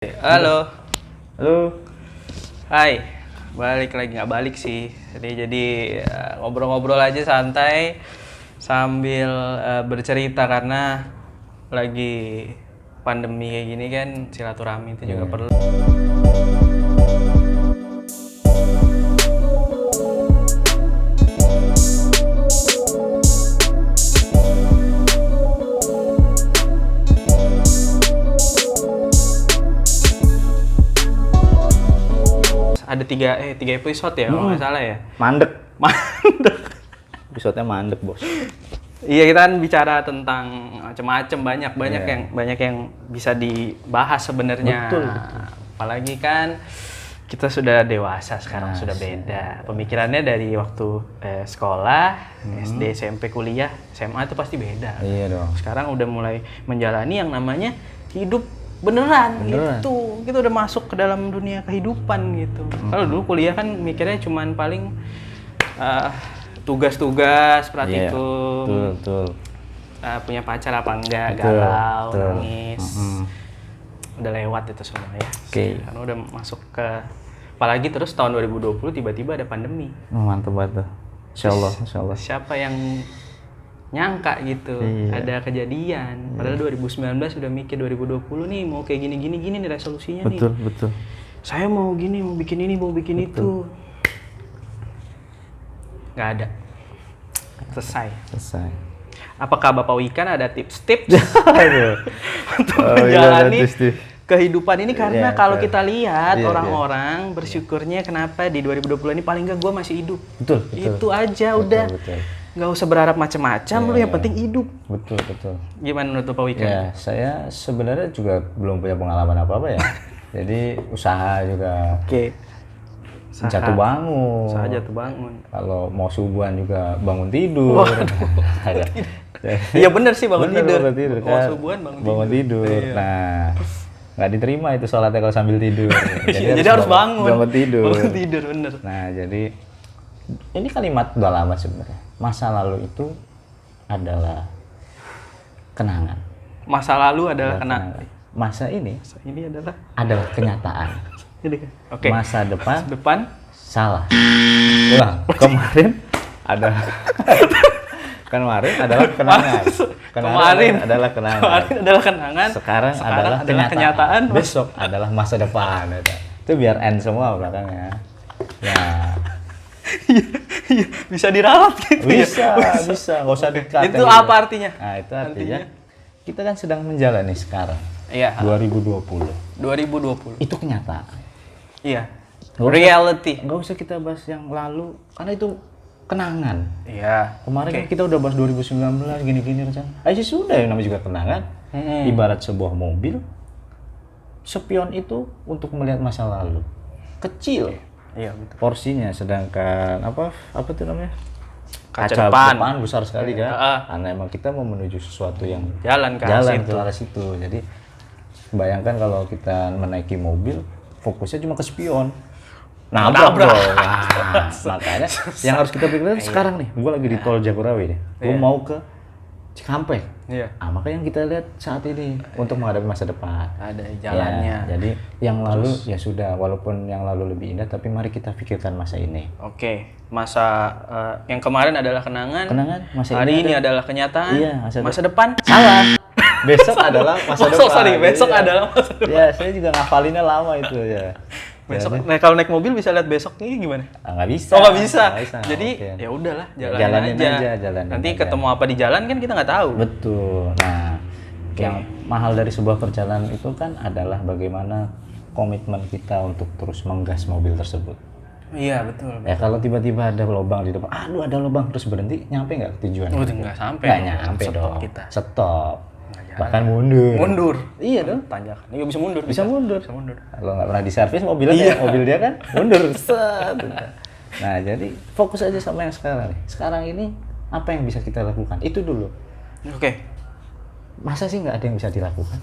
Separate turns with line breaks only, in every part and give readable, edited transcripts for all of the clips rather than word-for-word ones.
Halo,
Halo.
hai, balik lagi nggak balik sih. Jadi ngobrol-ngobrol aja santai sambil bercerita karena lagi pandemi kayak gini kan silaturahmi itu juga perlu. Ada tiga episode ya kalau nggak salah ya.
Mandek.
Mandek.
Episodenya mandek, Bos.
Iya, kita kan bicara tentang macam-macam, banyak
Iya.
yang bisa dibahas sebenarnya.
Betul.
Apalagi kan kita sudah dewasa sekarang, sudah
Asik.
beda. Pemikirannya dari waktu sekolah, SD, SMP, kuliah, SMA itu pasti beda.
Iya dong.
Sekarang udah mulai menjalani yang namanya hidup beneran. Gitu. Kita udah masuk ke dalam dunia kehidupan gitu. Kalau dulu kuliah kan mikirnya cuman paling tugas-tugas, praktikum,
Betul.
punya pacar apa enggak,
Betul,
galau,
betul.
nangis. Udah lewat itu semua ya.
Oke.
Karena udah masuk ke, apalagi terus tahun 2020 tiba-tiba ada pandemi.
Mantap banget tuh. Insya Allah.
Siapa yang nyangka gitu,
Iya.
ada kejadian. Padahal 2019 udah mikir 2020 nih mau kayak gini nih resolusinya nih.
Betul.
Saya mau gini, mau bikin ini, mau bikin itu. Nggak ada. Selesai. Apakah Bapak Wikan ada tips-tips
Aduh.
untuk
Oh, iya,
menjalani
ada tips.
kehidupan ini? Karena
Iya,
kalau
iya.
kita lihat
Iya,
orang-orang bersyukurnya kenapa di 2020 ini paling nggak gue masih hidup.
Betul.
Itu aja udah.
Betul.
Nggak usah berharap macam-macam, lu yang penting hidup.
Betul.
Gimana menurut Bapak Wikan?
Ya, saya sebenarnya juga belum punya pengalaman apa-apa ya. Jadi usaha juga
Oke.
jatuh bangun.
Usaha jatuh bangun.
Kalau mau subuhan juga bangun tidur. Ada.
Iya bener sih bangun
Bener,
tidur.
bangun tidur
Mau
kan.
subuhan bangun
Bangun tidur.
Iya.
Nah, nggak diterima itu sholatnya kalau sambil tidur.
Jadi harus bangun.
Bangun tidur.
Bangun tidur bener.
Nah, jadi ini kalimat udah lama sebenarnya. Masa lalu itu adalah kenangan.
Masa lalu adalah kenangan.
Masa ini
Ini adalah
adalah kenyataan.
ini kan. Oke.
Masa depan
Depan
salah. Ulang. Kemarin adalah kemarin adalah kenangan.
Kemarin
adalah kenangan.
Kemarin adalah kenangan.
Sekarang adalah kenyataan. Besok adalah masa depan. Itu biar end semua belakangnya. Ya.
Iya, bisa diralat gitu
Bisa.
ya.
Nggak usah dikat.
Itu apa artinya?
Nah, itu artinya kita kan sedang menjalani sekarang.
Iya.
2020.
2020.
Itu kenyataan.
Iya.
Nggak usah-
Reality.
Nggak usah kita bahas yang lalu, karena itu kenangan.
Iya.
Kemarin kan kita udah bahas 2019 gini-gini rencana. Sih sudah yang namanya juga kenangan. Ibarat sebuah mobil, spion itu untuk melihat masa lalu. Kecil
Iya betul.
porsinya, sedangkan apa tuh namanya?
Kaca depan.
besar sekali kan.
Heeh.
Karena emang kita mau menuju sesuatu yang
Jalan ke arah situ.
arah situ. Jadi bayangkan kalau kita menaiki mobil, fokusnya cuma ke spion. Nabrak dong. Nah, makanya yang harus kita pikirkan sekarang nih, gue lagi di tol Jagorawi nih. Gue mau ke Cikampek.
Iya.
Nah, makanya yang kita lihat saat ini untuk menghadapi masa depan.
Ada jalannya.
Ya, jadi yang lalu ya sudah, walaupun yang lalu lebih indah, tapi mari kita pikirkan masa ini.
Oke. Masa yang kemarin adalah kenangan.
Masa
Hari ini adalah kenyataan.
Iya,
masa depan.
Salah. Besok adalah masa depan.
Besok
Iya.
adalah masa depan.
Ya, saya juga ngafalinnya lama itu ya.
Besok, nah kalau naik mobil bisa lihat besoknya gimana?
Nggak bisa.
Oh nggak bisa.
Nggak bisa,
Jadi
mungkin.
ya udahlah,
Jalanin aja, jalanin
Nanti
aja.
ketemu apa di jalan kan kita nggak tahu.
Betul. Nah, yang mahal dari sebuah perjalanan itu kan adalah bagaimana komitmen kita untuk terus menggas mobil tersebut.
Iya betul.
Ya kalau tiba-tiba ada lubang di depan, aduh ada lubang, terus berhenti, nyampe nggak ke tujuan?
Udah nggak sampai.
Nggak nyampe
Stop
dong.
kita.
Stop.
Nggak jalan.
Bahkan mundur.
Mundur.
Iya dong.
Tanjakan. Iya bisa mundur.
Bisa mundur.
Bisa mundur.
Kalau nggak pernah diservis mobilnya, mobil dia kan mundur. Set. Nah, jadi fokus aja sama yang sekarang nih. Sekarang ini apa yang bisa kita lakukan? Itu dulu.
Oke.
Masa sih nggak ada yang bisa dilakukan?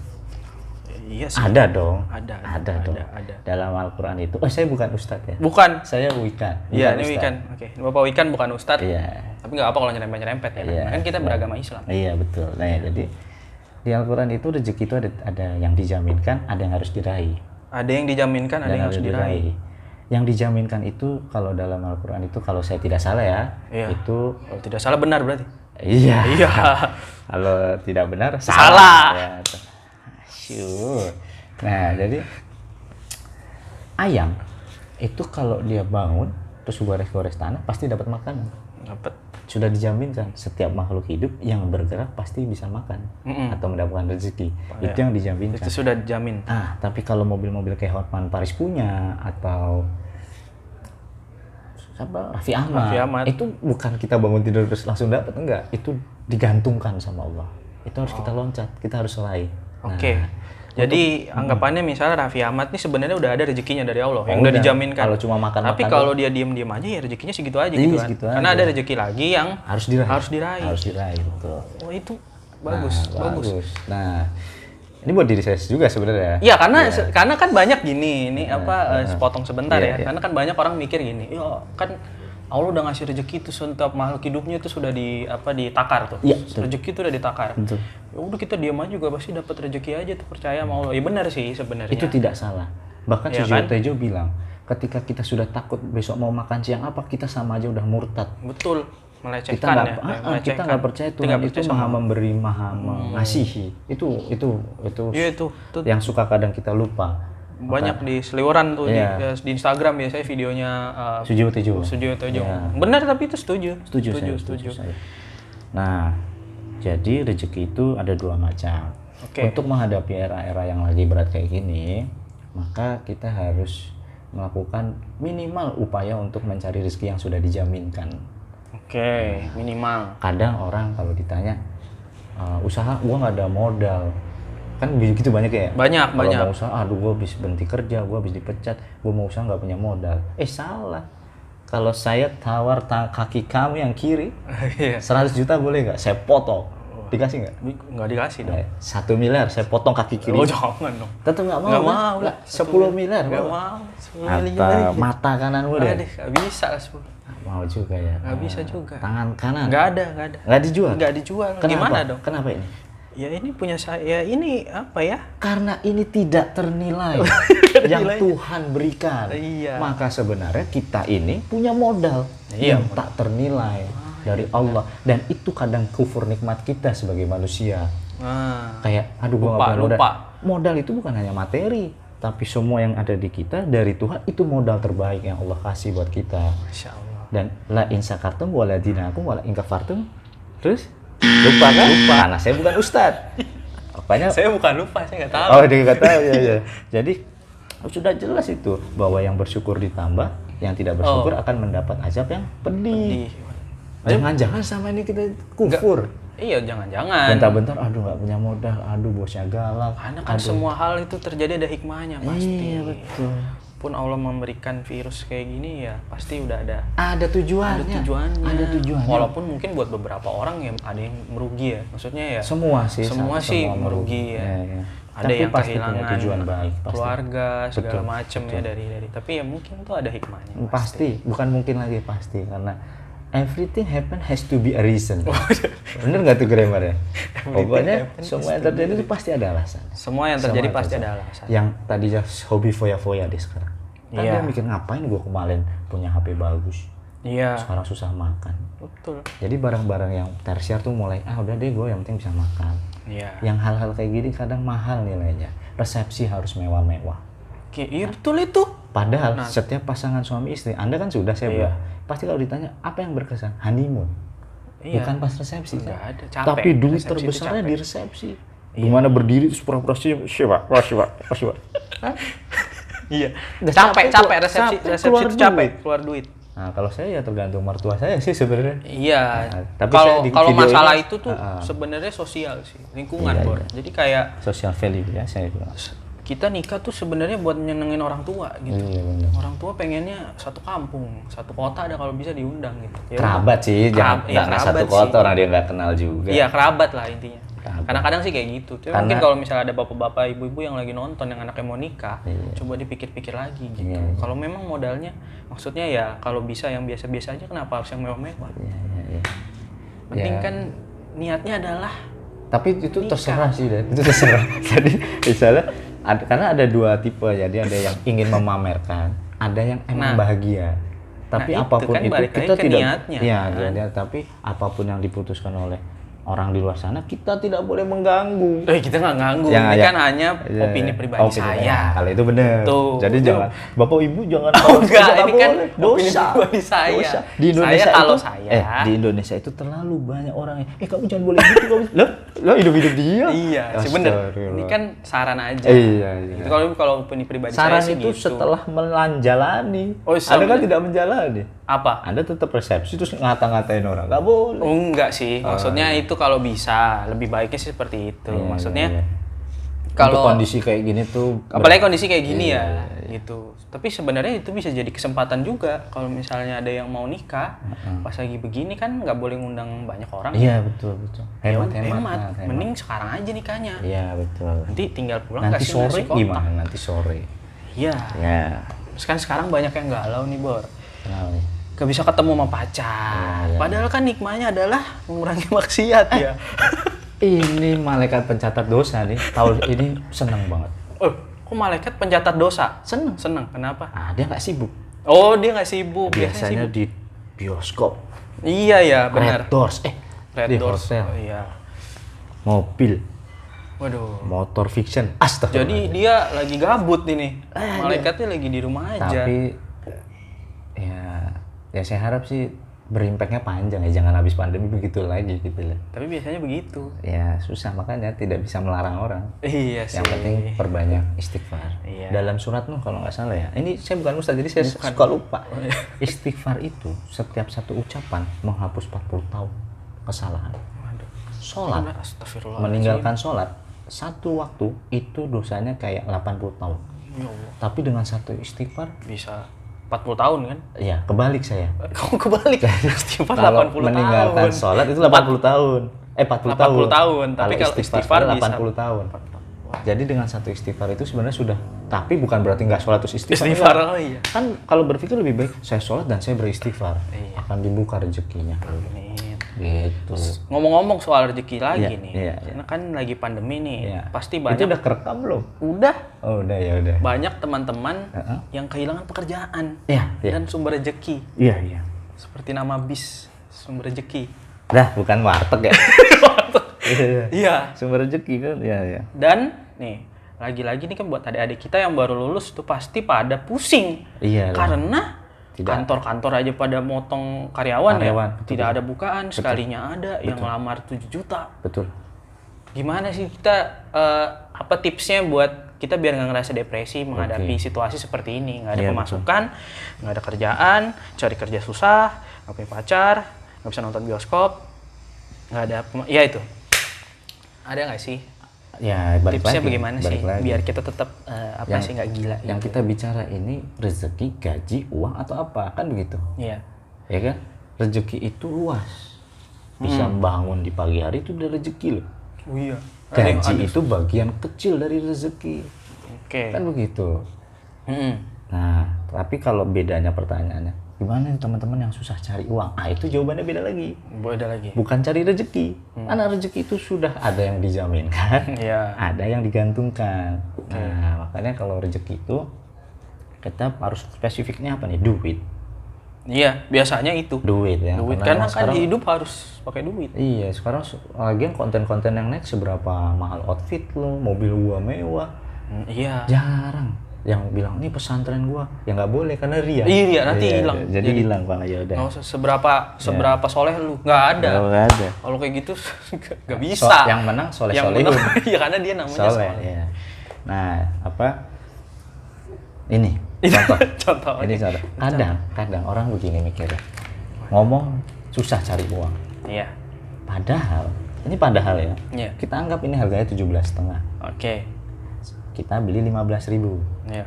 Iya sih.
Ada dong.
Ada
dong.
ada.
Dalam Al-Quran itu. Oh, saya bukan ustadz ya.
Bukan.
Saya Wikan.
Iya,
Bukan
ini
ustadz.
Wikan. Oke. Bapak Wikan bukan ustadz.
Iya.
Tapi nggak apa kalau nyerempet-nyerempet ya.
Iya.
Kan kita beragama Islam.
Iya, betul. Nah, ya, jadi di Al-Quran itu rezeki itu ada yang dijaminkan, ada yang harus diraih.
Ada yang dijaminkan, ada
dan
yang harus diraih.
Yang dijaminkan itu kalau dalam Al-Qur'an itu kalau saya tidak salah ya,
Iya.
itu
Kalau tidak salah benar berarti.
iya.
Iya.
Kalau tidak benar
Salah.
Ya. Sure. Nah, jadi ayam itu kalau dia bangun terus gores-gores tanah pasti dapat makanan.
Dapat.
Sudah dijaminkan setiap makhluk hidup yang bergerak pasti bisa makan atau mendapatkan rezeki. Itu yang dijaminkan.
Itu sudah dijamin.
Tapi kalau mobil-mobil kayak Hotman Paris punya atau Raffi Ahmad, itu bukan kita bangun tidur terus langsung dapat, enggak. Itu digantungkan sama Allah. Itu harus kita loncat, kita harus raih.
Oke. Jadi anggapannya misalnya Raffi Ahmad nih sebenarnya udah ada rezekinya dari Allah yang udah dijaminkan.
Kalau cuma makan.
Tapi kalau dia diem-diem aja ya rezekinya segitu aja gitu kan.
Segitu
Karena
aja.
ada rezeki lagi yang
harus diraih.
Harus diraih.
Betul.
Oh itu bagus.
Nah, ini buat diri saya juga sebenarnya.
Iya, karena kan banyak gini, ini sepotong sebentar ya. Karena kan banyak orang mikir gini, ya kan Allah udah ngasih rezeki itu setiap makhluk hidupnya itu sudah ditakar tuh.
Iya,
Rezeki itu udah ditakar.
Betul.
Ya udah kita diam aja juga pasti dapat rezeki aja tuh, percaya sama Allah. Ya benar sih sebenarnya.
Itu tidak salah. Bahkan
Ya
Sujiwo Tejo bilang, ketika kita sudah takut besok mau makan siang apa, kita sama aja udah murtad.
Betul. Melecehkan
Kita nggak percaya Tuhan itu maha memberi, maha mengasihi. Itu
Iya itu.
yang suka kadang kita lupa.
Banyak di seliweran tuh di Instagram biasanya videonya
Sujiwo Tejo.
Benar, tapi itu setuju.
Setuju saya. Nah, jadi rezeki itu ada dua macam. Untuk menghadapi era-era yang lagi berat kayak gini, maka kita harus melakukan minimal upaya untuk mencari rezeki yang sudah dijaminkan.
Minimal.
Kadang orang kalau ditanya usaha, gua nggak ada modal. Kan begitu banyak ya.
Banyak.
Mau usaha, aduh gua habis berhenti kerja, gua habis dipecat, gua mau usaha nggak punya modal. Salah. Kalau saya tawar kaki kamu yang kiri, 100 juta boleh nggak? Saya potong. Dikasih nggak?
Nggak dikasih dong.
1 miliar saya potong kaki kiri.
Oh jangan dong.
Tetap nggak mau.
Nggak mau lah.
10 miliar.
Nggak mau. 10
Atau mata kanan boleh?
Nggak bisa 10.
Mau juga ya.
Nggak bisa juga.
Tangan kanan?
Nggak ada.
Nggak dijual?
Nggak dijual.
Kenapa?
Gimana dong?
Kenapa ini?
Ya ini punya saya. Ini apa ya?
Karena ini tidak ternilai yang Tuhan berikan.
Iya.
Maka sebenarnya kita ini punya modal yang tak ternilai dari Allah. Dan itu kadang kufur nikmat kita sebagai manusia. Kayak, aduh gua nggak punya modal. Modal itu bukan hanya materi, tapi semua yang ada di kita dari Tuhan itu modal terbaik yang Allah kasih buat kita.
Masya Allah.
Dan la in syakartum wa la dinakum wa la in kafartum. Terus lupa kan? Karena saya bukan ustadz. Apanya?
Saya bukan lupa, saya nggak tahu.
Oh, dia nggak tahu ya. Jadi sudah jelas itu bahwa yang bersyukur ditambah, yang tidak bersyukur akan mendapat azab yang pedih. Jangan-jangan sama ini kita kufur.
Iya, jangan-jangan.
Bentar-bentar, aduh nggak punya modal, aduh bosnya galak.
Karena kan semua hal itu terjadi ada hikmahnya pasti.
Iya betul.
Pun Allah memberikan virus kayak gini ya pasti udah ada
tujuannya. Ada tujuannya.
Walaupun mungkin buat beberapa orang ya ada yang merugi ya. Maksudnya ya
semua sih
merugi ya.
Ya.
Ada
tapi
yang
pasti
kehilangan
punya tujuan baik, pasti.
Keluarga segala macam ya dari tapi ya mungkin tuh ada hikmahnya.
Pasti, bukan mungkin lagi pasti karena everything happen has to be a reason. Bener nggak tuh grammar ya? Pokoknya semua yang terjadi itu pasti ada alasan.
Semua yang terjadi pasti ada alasan.
Yang tadinya hobi foya-foya deh sekarang. Kan dia mikir ngapain gue kemarin punya HP bagus.
Iya.
Sekarang susah makan.
Betul.
Jadi barang-barang yang tersier tuh mulai udah deh gue yang penting bisa makan.
Iya.
Yang hal-hal kayak gini kadang mahal nilainya. Resepsi harus mewah-mewah.
Iya betul itu.
Padahal setiap pasangan suami istri, Anda kan sudah saya bilang. Pasti kalau ditanya apa yang berkesan? Honeymoon.
Iya.
Bukan pas resepsi.
Enggak ada. Capek.
Tapi duit terbesarnya di resepsi. Gimana berdiri terus pura-pura siapa?
Iya. Capek resepsi itu capek, keluar duit.
Nah, kalau saya ya tergantung mertua saya sih sebenarnya.
Iya.
Tapi
kalau masalah itu tuh sebenarnya sosial sih, lingkungan, Bor. Jadi kayak
social value ya saya bilang.
Kita nikah tuh sebenarnya buat nyenengin orang tua gitu.
Iya, bener.
Orang tua pengennya satu kampung, satu kota ada kalau bisa diundang gitu. Ya,
kerabat sih, jangan satu kota orang dia nggak kenal juga.
Iya, kerabat lah intinya. Kadang-kadang sih kayak gitu. Tapi mungkin kalau misalnya ada bapak-bapak, ibu-ibu yang lagi nonton yang anaknya mau nikah, coba dipikir-pikir lagi gitu. Kalau memang modalnya, maksudnya ya kalau bisa yang biasa-biasa aja, kenapa harus yang mewah-mewah?
Iya.
Penting kan niatnya adalah
tapi itu nikah. Terserah sih, Dan. Itu terserah. Jadi misalnya Karena ada dua tipe, jadi ada yang ingin memamerkan, ada yang emang bahagia. Tapi apapun
kan
itu
balik
kita
lagi ke
tidak,
niatnya,
ya,
kan?
tapi apapun yang diputuskan oleh orang di luar sana, kita tidak boleh mengganggu.
Kita nggak ganggu,
Ya,
ini
ya.
kan hanya opini pribadi saya.
Ya, kalau itu benar.
Tuh.
Jadi jangan, Bapak Ibu jangan.
Enggak, ini kan opini
dosa.
pribadi saya.
Dosa. Di Indonesia
Kalau
itu,
saya,
di Indonesia itu terlalu banyak orang yang, kamu jangan boleh gitu, kamu. Loh, hidup dia.
Iya, sih bener. Ini kan saran aja.
Iya.
Itu kalau opini pribadi
saran
saya sih
itu
gitu.
setelah menjalani.
Oh,
Anda kan tidak menjalani.
Apa?
Anda tetap resepsi terus ngata-ngatain orang. Nggak boleh.
Oh, enggak sih. Maksudnya itu kalau bisa, lebih baiknya sih seperti itu. Maksudnya
kalau kondisi kayak gini tuh,
apalagi kondisi kayak gini gitu. Tapi sebenarnya itu bisa jadi kesempatan juga kalau misalnya ada yang mau nikah pas lagi begini kan nggak boleh ngundang banyak orang.
Iya, betul. Hemat.
Mending sekarang aja nikahnya.
Iya, betul.
Nanti tinggal pulang
nanti
kasih
sore
nasi kotak.
gimana? Nanti sore.
Iya.
Ya.
Sekarang banyak yang galau nih, Bor.
Kenapa?
Gak bisa ketemu sama pacar. Padahal kan nikmahnya adalah mengurangi maksiat ya.
Ini malaikat pencatat dosa nih. Tahun ini seneng banget.
Kok malaikat pencatat dosa?
Seneng.
Kenapa?
Dia nggak sibuk.
Oh, dia nggak sibuk.
Biasanya
sibuk.
di bioskop.
Iya ya, benar.
Red Doors.
Red
di
Doors.
hotel.
Oh, iya.
Mobil.
Waduh.
Motor fiction. Astagfirullah.
Jadi dia lagi gabut ini. Malaikatnya lagi di rumah aja.
Tapi ya saya harap sih berimpaknya panjang ya, jangan habis pandemi begitu lagi gitu lah.
Tapi biasanya begitu.
Ya susah, makanya tidak bisa melarang orang.
Iya sih.
Yang penting perbanyak istighfar.
Iya.
Dalam surat Nuh kalau nggak salah ya. Ini saya bukan ustaz jadi saya suka lupa. Istighfar itu setiap satu ucapan menghapus 40 tahun kesalahan. Sholat,
Astagfirullah.
meninggalkan sholat satu waktu itu dosanya kayak 80 tahun.
Ya Allah.
Tapi dengan satu istighfar
Bisa 40 tahun kan?
ya kebalik saya.
Kamu kebalik. Istighfar
Kalau
80 tahun.
meninggalkan sholat itu 80 tahun. 40 tahun.
80 tahun. Tapi kalau istighfar
80 tahun. Jadi dengan satu istighfar itu sebenarnya sudah, tapi bukan berarti nggak sholat terus istighfar.
Istighfar, oh iya.
Kan kalau berpikir lebih baik saya sholat dan saya beristighfar.
Iya.
Akan dibuka rezekinya.
Amin.
Gitu.
Ngomong-ngomong soal rezeki lagi
Iya,
nih.
iya.
Karena kan lagi pandemi nih.
Iya.
Pasti
Itu
banyak.
udah kerekam belum?
Udah.
Oh udah ya udah.
Banyak teman-teman yang kehilangan pekerjaan.
Iya.
Dan sumber rezeki.
Iya.
Seperti nama bis, sumber rezeki.
Dah bukan warteg ya.
Iya.
Sumber rezeki kan. Iya.
Dan nih, lagi-lagi nih kan buat adik-adik kita yang baru lulus tuh pasti pada pusing.
Iya.
Karena kantor-kantor aja pada motong karyawan ya.
Betul,
tidak ada bukaan, sekalinya ada yang ngelamar 7 juta.
Betul.
Gimana sih kita apa tipsnya buat kita biar nggak ngerasa depresi menghadapi situasi seperti ini? Nggak ada pemasukan, nggak ada kerjaan, cari kerja susah, nggak punya pacar, nggak bisa nonton bioskop, nggak ada ya itu. Ada nggak sih?
Ya, balik
tipsnya
lagi,
bagaimana sih biar kita tetap sih nggak gila
yang
gitu.
kita bicara ini rezeki, gaji, uang atau apa, kan begitu.
Iya.
Ya kan? Rezeki itu luas. Bisa bangun di pagi hari itu udah rezeki loh.
Oh iya.
Gaji itu bagian kecil dari rezeki.
Oke.
Kan begitu. Nah, tapi kalau bedanya pertanyaannya, gimana nih teman-teman yang susah cari uang? Itu jawabannya beda lagi.
Beda lagi.
Bukan cari rezeki. Karena rezeki itu sudah ada yang dijaminkan, ada yang digantungkan. Nah, makanya kalau rezeki itu kita harus spesifiknya apa nih? Duit.
Iya, biasanya itu.
Duit ya.
Duit karena kan hidup harus pakai duit.
Iya, sekarang lagian konten-konten yang naik seberapa mahal outfit lo, mobil gua mewah.
Iya.
Jarang yang bilang ini pesantren gua, ya nggak boleh karena ria.
Iya, nanti hilang.
Jadi hilang Bang, ya udah.
Nggak usah seberapa soleh lu, nggak ada.
Nggak ada.
Kalau kayak gitu nggak bisa.
Yang menang soleh-solehun.
Iya, karena dia namanya soleh.
Ya. Nah, apa? Ini
contoh.
Ini contoh. Kadang orang begini mikirnya. Ngomong susah cari uang.
Iya.
Padahal ya.
Iya.
Kita anggap ini harganya 17,5.
Oke.
Kita beli 15.000.
Iya.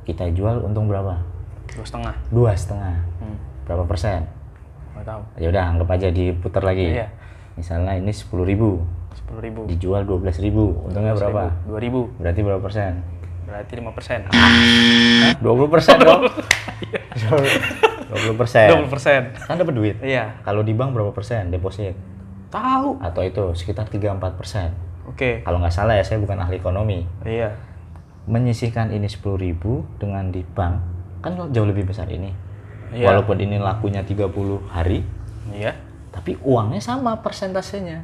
Kita jual untung berapa?
2,5.
2,5. Berapa persen?
Nggak tahu.
Ya udah anggap aja diputar lagi.
Iya.
Misalnya ini 10.000.
10.000.
Dijual 12.000. Untungnya berapa?
2.000.
Berarti berapa persen?
Berarti 5%.
20% dong. 20%.
20%.
Kan dapat duit.
Iya.
Kalau di bank berapa persen deposit?
Tahu.
Atau itu sekitar 3-4%.
Oke.
Kalau nggak salah ya, saya bukan ahli ekonomi.
Iya.
menyisihkan ini 10.000 dengan di bank kan jauh lebih besar ini.
Iya.
Walaupun ini lakunya 30 hari,
Iya.
tapi uangnya sama persentasenya.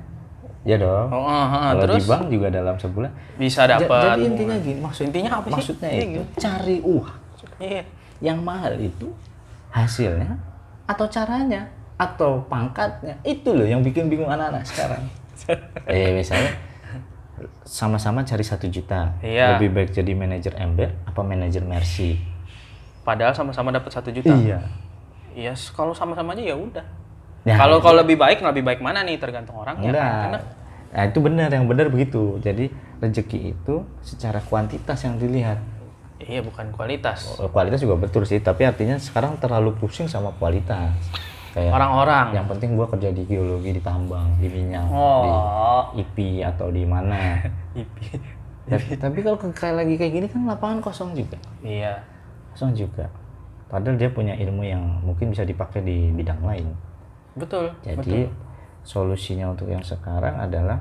Ya dong. Kalau
terus
di bank juga dalam sebulan
bisa dapat.
Jadi intinya gini,
intinya apa sih?
maksudnya
Iya,
itu
gitu.
cari uang.
Iya.
Yang mahal itu hasilnya atau caranya atau pangkatnya. Itu loh yang bikin bingung anak-anak sekarang. Misalnya sama-sama cari 1 juta.
Iya.
Lebih baik jadi manajer ember apa manajer Mercy?
Padahal sama-sama dapat 1 juta.
Iya.
Iya, kalau sama-sama aja ya udah.
Nah,
Kalau lebih baik mana nih tergantung orang ya.
enggak. Nah, itu benar, yang benar begitu. Jadi rezeki itu secara kuantitas yang dilihat.
Iya, bukan kualitas.
Kualitas juga betul sih, tapi artinya sekarang terlalu pusing sama kualitas. Kayak
Orang-orang.
yang penting gua kerja di geologi, di tambang, di minyak, di IP atau di mana.
IP.
Tapi kalau kayak lagi kayak gini kan lapangan kosong juga.
Iya.
Kosong juga. Padahal dia punya ilmu yang mungkin bisa dipakai di bidang lain.
Betul.
Jadi solusinya untuk yang sekarang adalah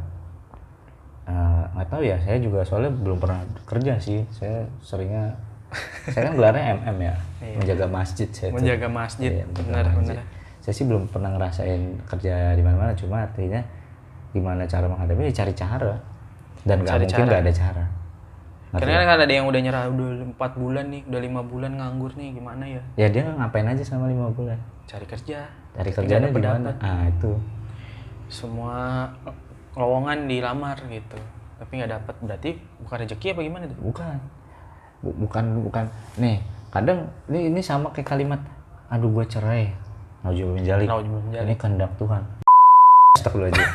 nggak tahu ya, saya juga soalnya belum pernah kerja sih. Saya kan gelarnya MM ya, menjaga masjid saya.
Menjaga masjid,
Iya,
benar.
Saya sih belum pernah ngerasain kerja di mana-mana, cuma artinya gimana cara menghadapi, cari cara. Dan nggak mungkin nggak ada cara.
Karena kan ada yang udah nyerah, udah 4 bulan nih, udah 5 bulan nganggur nih, gimana ya?
Ya dia ngapain aja selama 5 bulan?
Cari kerja.
Cari kerjanya di mana? Itu.
Semua lowongan dilamar gitu, tapi nggak dapat. Berarti bukan rezeki apa gimana tuh?
Bukan. Nih, kadang ini sama kayak kalimat, aduh gua cerai. Nauzubillah min dzalik. Ini kehendak Tuhan. Astagfirullahaladzim.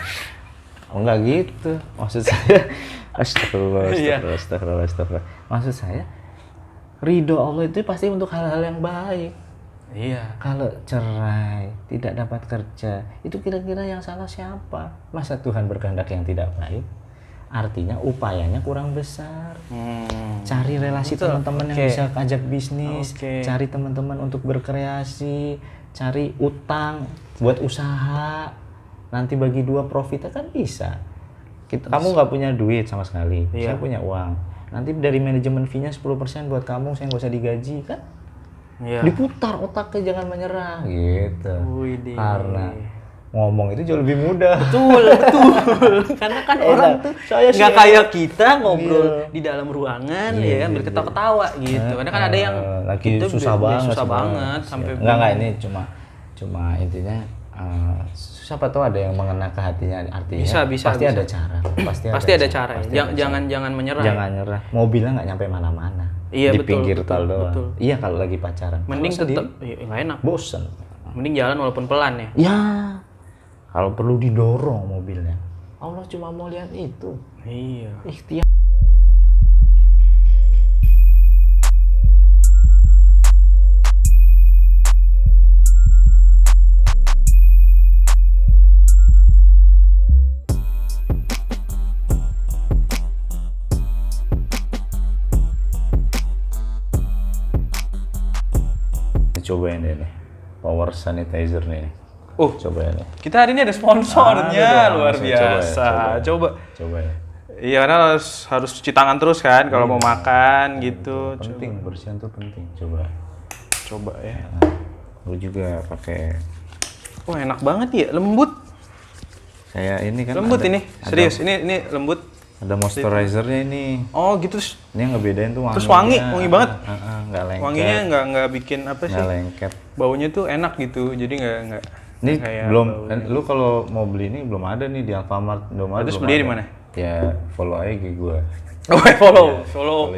Enggak gitu. Maksud saya Astagfirullah. Maksud saya ridho Allah itu pasti untuk hal-hal yang baik.
Iya.
Kalau cerai, tidak dapat kerja, itu kira-kira yang salah siapa? Masa Tuhan berkehendak yang tidak baik? Artinya upayanya kurang besar. Cari relasi teman-teman yang bisa ajak bisnis, cari teman-teman untuk berkreasi, cari utang buat usaha. Nanti bagi 2 profitnya kan bisa. Kamu nggak punya duit sama sekali, saya punya uang. Nanti dari manajemen fee-nya 10% buat kamu, saya nggak usah digaji kan?
Iya.
Diputar otaknya, jangan menyerah gitu.
Widih.
Karena ngomong itu jauh lebih mudah.
Betul. Karena kan orang tuh nggak kayak kita ngobrol di dalam ruangan ya kan berketawa-ketawa gitu. Karena kan ada yang
lagi susah banget
sampai
enggak ini cuma intinya siapa tahu ada yang mengena ke hatinya, artinya
bisa,
pasti ada cara.
Pasti ada cara. Jangan menyerah.
Jangan nyerah. Mobilnya nggak nyampe mana-mana.
Iya,
di
betul,
pinggir
betul,
tol doang.
betul.
Iya kalau lagi pacaran.
Mending tetap nggak enak.
Bosen.
Mending jalan walaupun pelan ya.
Ya. Kalau perlu didorong mobilnya. Allah cuma mau lihat itu.
Iya.
Ikhtiar. Cobain deh nih, power sanitizer nih. Cobain nih.
Kita hari ini ada sponsornya, luar biasa. Coba.
Ya.
Iya, karena harus cuci tangan terus kan kalau mau makan gitu.
Penting, bersihan tuh penting. Coba
ya.
Lu juga pakai.
Wah, enak banget ya, lembut.
Saya ini kan
lembut ini, serius. Ini lembut.
Ada moisturizernya ini.
Oh gitu.
Ini yang ngebedain tuh wangi.
Terus wangi banget.
Nggak lengket.
Wanginya nggak bikin apa sih?
Nggak lengket.
Baunya tuh enak gitu, jadi nggak.
Ini belum. Lu kalau mau beli ini belum ada nih di Alfamart, Indomaret.
Terus beli di mana?
Ya follow aja IG gue.
Oh, follow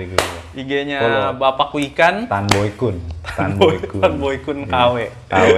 IG-nya Bapakku Ikan.
Tanboykun KW.
KW.